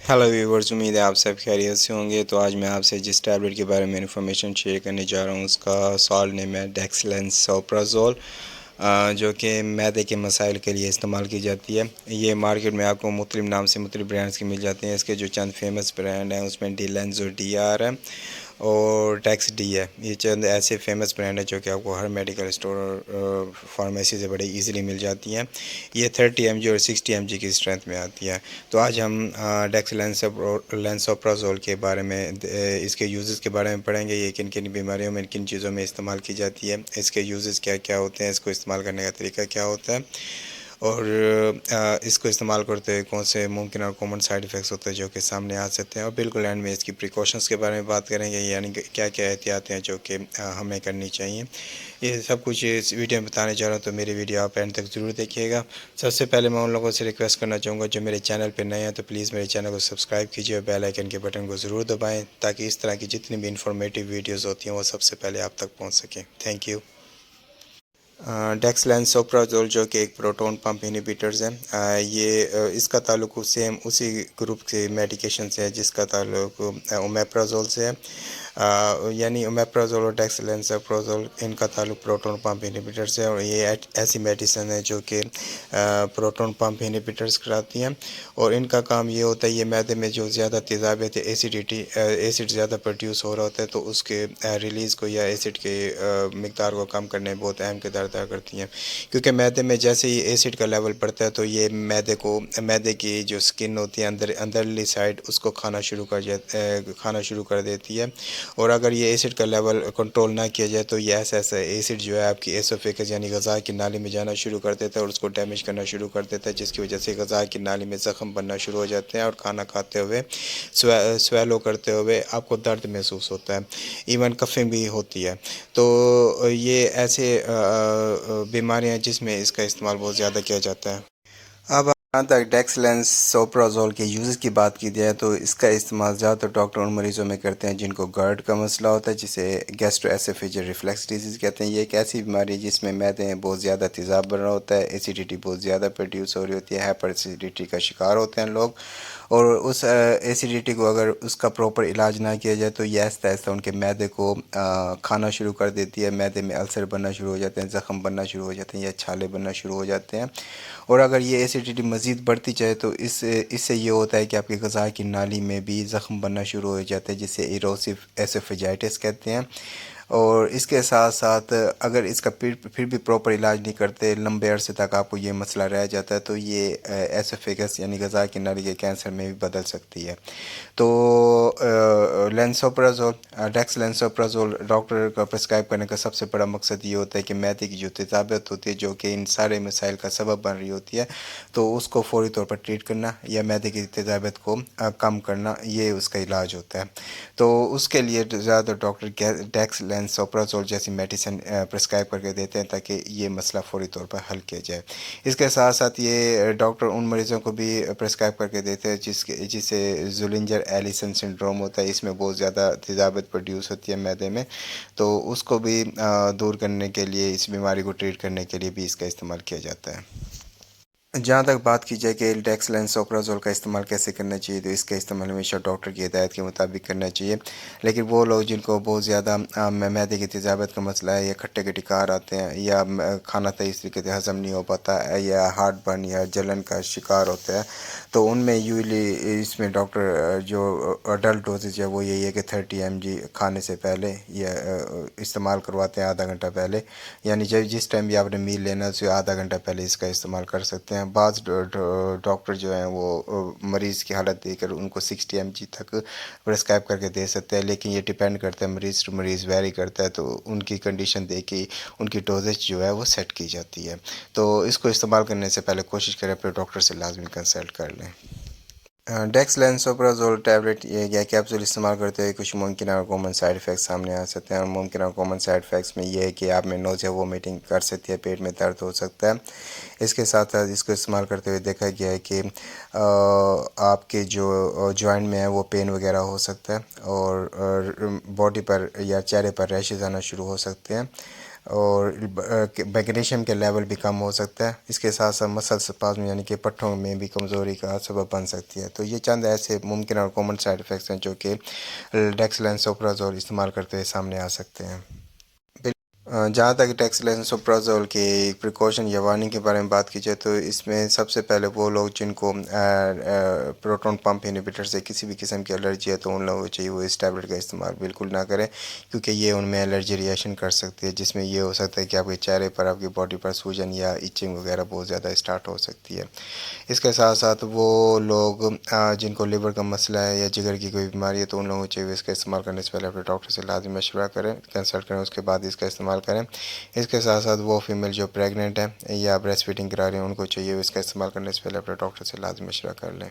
Hello viewers, उम्मीद है आप सब खैरियत से होंगे। तो आज मैं आपसे जिस टैबलेट के बारे में इन्फॉर्मेशन शेयर करने जा रहा हूँ उसका सॉल्ट नेम है डेक्सलेंसोप्राज़ोल, जो कि मैदे के मसाइल के लिए इस्तेमाल की जाती है। ये मार्केट में आपको मुख्तलिफ नाम से मुख्तलिफ ब्रांड्स की मिल जाती हैं। इसके जो चंद फेमस ब्रांड हैं उसमें डिलेंज़ो DR है और टैक्स डी है। ये चंद ऐसे फेमस ब्रांड हैं जो कि आपको हर मेडिकल स्टोर और फार्मेसी से बड़े इजीली मिल जाती हैं। ये 30 mg और 60 mg की स्ट्रेंथ में आती है। तो आज हम डेक्सलेंसोप्राज़ोल के बारे में इसके यूज़ेस के बारे में पढ़ेंगे। ये किन किन बीमारियों में किन चीज़ों में इस्तेमाल की जाती है, इसके यूज़ेस क्या क्या होते हैं, इसको इस्तेमाल करने का तरीका क्या होता है और इसको इस्तेमाल करते हुए कौन से मुमकिन और कॉमन साइड इफ़ेक्ट्स होते हैं जो कि सामने आ सकते हैं। और बिल्कुल एंड में इसकी प्रिकॉशंस के बारे में बात करेंगे, यानी कि क्या क्या एहतियात हैं जो कि हमें करनी चाहिए। ये सब कुछ इस वीडियो में बताने जा रहा हूँ, तो मेरी वीडियो आप एंड तक ज़रूर देखिएगा। सबसे पहले मैं उन लोगों से रिक्वेस्ट करना चाहूँगा जो मेरे चैनल पर नए हैं तो प्लीज़ मेरे चैनल को सब्सक्राइब कीजिए और बेल आइकन के बटन को ज़रूर दबाएँ ताकि इस तरह की जितनी भी इंफॉर्मेटिव वीडियोज़ होती हैं वो सबसे पहले आप तक पहुँच सकें। Thank you. डेक्सलेंसोप्राज़ोल जो कि एक प्रोटॉन पंप इनहिबिटर्स है, इसका ताल्लुक सेम उसी ग्रुप के मेडिकेशन से है जिसका ताल्लुक ओमेप्राज़ोल से है। यानी ओमेप्राज़ोल और डेक्सलेंसोप्राज़ोल इनका ताल्लुक प्रोटॉन पंप इनहिबिटर से है और ये ऐसी मेडिसिन है जो कि प्रोटॉन पंप इनहिबिटर्स कराती हैं। और इनका काम ये होता है, ये मैदे में जो ज़्यादा तेज़ाबियत है, एसिड ज़्यादा प्रोड्यूस हो रहा होता है तो उसके रिलीज़ को या एसिड के मिकदार को कम करने में बहुत अहम किरदार अदा करती हैं। क्योंकि मैदे में जैसे ही एसिड का लेवल बढ़ता है तो ये मैदे की जो स्किन होती है अंदरली साइड उसको खाना शुरू कर देती है। और अगर ये एसिड का लेवल कंट्रोल ना किया जाए तो ये ऐसा एसिड जो है आपकी एसोफेगस यानी गज़ा की नाली में जाना शुरू कर देता है और उसको डैमेज करना शुरू कर देता है, जिसकी वजह से गज़ा की नाली में ज़ख़म बनना शुरू हो जाते हैं और खाना खाते हुए स्वेलो करते हुए आपको दर्द महसूस होता है, इवन कफिंग भी होती है। तो ये ऐसे बीमारियां हैं जिसमें इसका इस्तेमाल बहुत ज़्यादा किया जाता है। अब जहाँ तक डेक्सलेंसोप्राज़ोल के यूज़ की बात की जाए तो इसका इस्तेमाल ज़्यादातर डॉक्टर उन मरीज़ों में करते हैं जिनको गर्ड का मसला होता है, जिसे गैस्ट्रोएसोफेजियल रिफ्लक्स डिजीज़ कहते हैं। ये एक ऐसी बीमारी है जिसमें मैदे में बहुत ज़्यादा तेज़ाब बन रहा होता है, एसिडिटी बहुत ज़्यादा प्रोड्यूस हो रही होती है, हाइपर एसिडिटी का शिकार होते हैं लोग। और उस एसिडिटी को अगर उसका प्रॉपर इलाज ना किया जाए तो ये आहिस्ता आहिस्ता उनके मैदे को खाना शुरू कर देती है। मैदे में अल्सर बनना शुरू हो जाते हैं, ज़ख़म बनना शुरू हो जाते हैं या छाले बनना शुरू हो जाते हैं। और अगर ये एसिडिटी मज़ीद बढ़ती जाए तो इससे ये होता है कि आपकी ग़ज़ा की नाली में भी ज़ख़म बनना शुरू हो जाते हैं, जिसे इरोसिव एसोफेजाइटिस कहते हैं। और इसके साथ साथ अगर इसका फिर भी प्रॉपर इलाज नहीं करते, लंबे अरसे तक आपको ये मसला रह जाता है तो ये एसोफेगस यानी गज़ा की नाली के कैंसर में भी बदल सकती है। तो लेंसोप्राज़ोल डेक्सलेंसोप्राज़ोल डॉक्टर का प्रिस्क्राइब करने का सबसे बड़ा मकसद ये होता है कि मैदे की जो तेज़ाबियत होती है जो कि इन सारे मसाइल का सबब बन रही होती है तो उसको फौरी तौर पर ट्रीट करना या मैदे की तेज़ाबियत को कम करना, ये उसका इलाज होता है। तो उसके लिए ज़्यादा डॉक्टर डेक्सलेंसोप्राज़ोल जैसी मेडिसिन प्रिस्क्राइब करके देते हैं ताकि ये मसला फौरी तौर पर हल किया जाए। इसके साथ साथ ये डॉक्टर उन मरीज़ों को भी प्रिस्क्राइब करके देते हैं जिसे ज़ुलिंजर एलिसन सिंड्रोम होता है। इसमें बहुत ज़्यादा तेज़ाबियत प्रोड्यूस होती है मैदे में, तो उसको भी दूर करने के लिए, इस बीमारी को ट्रीट करने के लिए भी इसका इस्तेमाल किया जाता है। जहाँ तक बात की जाए कि डेक्सलेंसोप्राज़ोल का इस्तेमाल कैसे करना चाहिए, तो इसका इस्तेमाल हमेशा डॉक्टर की हिदायत के मुताबिक करना चाहिए। लेकिन वो लोग जिनको बहुत ज़्यादा मैदे की तेज़ाबियत का मसला है या खट्टे के टिकार आते हैं या खाना सही तरीके से हज़म नहीं हो पाता या हार्ट बर्न या जलन का शिकार होता है, तो उनमें यूजली इसमें डॉक्टर जो अडल्ट डोजेज है वो यही है कि 30 mg खाने से पहले या इस्तेमाल करवाते हैं आधा घंटा पहले। यानी जब जिस टाइम भी आपने मील लेना है उससे आधा घंटा पहले इसका इस्तेमाल कर सकते हैं। बाज़ डॉक्टर जो हैं वो मरीज़ की हालत देखकर उनको 60 mg तक प्रेस्क्राइब करके दे सकते हैं, लेकिन ये डिपेंड करता है, मरीज़ टू मरीज़ वेरी करता है, तो उनकी कंडीशन देख के उनकी डोजेज जो है वो सेट की जाती है। तो इसको इस्तेमाल करने से पहले कोशिश करें अपने डॉक्टर से लाजमी कंसल्ट कर लें। डेक्सलेंसोप्राज़ोल टैबलेट या कैप्सूल इस्तेमाल करते हुए कुछ मुमकिन और कॉमन साइड इफ़ेक्ट्स सामने आ सकते हैं। और मुमकिन और कॉमन साइड इफ़ेक्ट्स में ये है कि आप में नोज़िया वोमिटिंग कर सकती है, पेट में दर्द हो सकता है। इसके साथ साथ इसको इस्तेमाल करते हुए देखा गया है कि आपके जो जॉइंट में है वो पेन वगैरह हो सकता है और बॉडी पर या चेहरे पर रैशेज़ आना शुरू हो सकते हैं। اور میگنیشیم کے لیول بھی کم ہو سکتا ہے. اس کے ساتھ ساتھ مسل سپازم یعنی کہ پٹھوں میں بھی کمزوری کا سبب بن سکتی ہے. تو یہ چند ایسے ممکن اور کامن سائیڈ افیکٹس ہیں جو کہ ڈیکسلینسوپرازول استعمال کرتے ہوئے سامنے آ سکتے ہیں. جہاں تک ڈیکسلینسوپرازول کی پریکاشن یا وارننگ کے بارے میں بات کی جائے تو اس میں سب سے پہلے وہ لوگ جن کو پروٹون پمپ انہیبیٹر سے کسی بھی قسم کی الرجی ہے تو ان لوگوں کو چاہیے وہ اس ٹیبلٹ کا استعمال بالکل نہ کریں، کیونکہ یہ ان میں الرجی ریئیکشن کر سکتی ہے، جس میں یہ ہو سکتا ہے کہ آپ کے چہرے پر، آپ کی باڈی پر سوجن یا ایچنگ وغیرہ بہت زیادہ اسٹارٹ ہو سکتی ہے. اس کے ساتھ ساتھ وہ لوگ جن کو لیور کا مسئلہ ہے یا جگر کی کوئی بیماری ہے تو ان لوگوں کو چاہیے اس کا استعمال کرنے سے پہلے اپنے ڈاکٹر سے لازمی مشورہ کریں، کنسلٹ کریں، اس کے بعد اس کا استعمال کریں. اس کے ساتھ ساتھ وہ فیمیل جو پریگننٹ ہیں یا بریسٹ فیڈنگ کرا رہے ہیں ان کو چاہیے اس کا استعمال کرنے سے پہلے اپنے ڈاکٹر سے لازمی مشورہ کر لیں.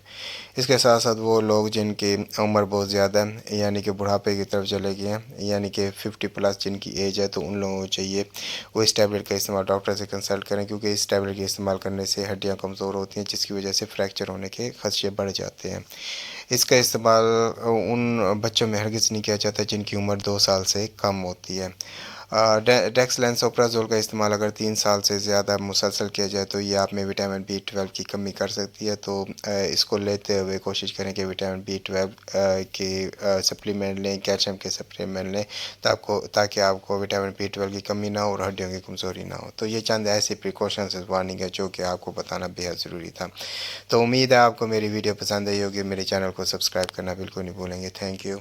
اس کے ساتھ ساتھ وہ لوگ جن کی عمر بہت زیادہ ہے یعنی کہ بڑھاپے کی طرف چلے گئے ہیں یعنی کہ 50+ جن کی ایج ہے تو ان لوگوں کو چاہیے وہ اس ٹیبلٹ کا استعمال ڈاکٹر سے کنسلٹ کریں، کیونکہ اس ٹیبلٹ کے استعمال کرنے سے ہڈیاں کمزور ہوتی ہیں جس کی وجہ سے فریکچر ہونے کے خدشے بڑھ جاتے ہیں. اس کا استعمال ان بچوں میں ہرگز نہیں کیا جاتا جن کی عمر 2 سال سے کم ہوتی ہے. ڈیکسلینسوپرازول کا استعمال اگر 3 سال سے زیادہ مسلسل کیا جائے تو یہ آپ میں وٹامن B12 کی کمی کر سکتی ہے. تو اس کو لیتے ہوئے کوشش کریں کہ وٹامن B12 کی سپلیمنٹ لیں، کیلشیم کے سپلیمنٹ لیں تاکہ آپ کو وٹامن B12 کی کمی نہ ہو اور ہڈیوں کی کمزوری نہ ہو. تو یہ چند ایسی پریکاشنز وارننگ ہے جو کہ آپ کو بتانا بہت ضروری تھا. تو امید ہے آپ کو میری ویڈیو پسند آئی ہوگی. میرے چینل کو سبسکرائب کرنا بالکل نہیں بھولیں گے. Thank you.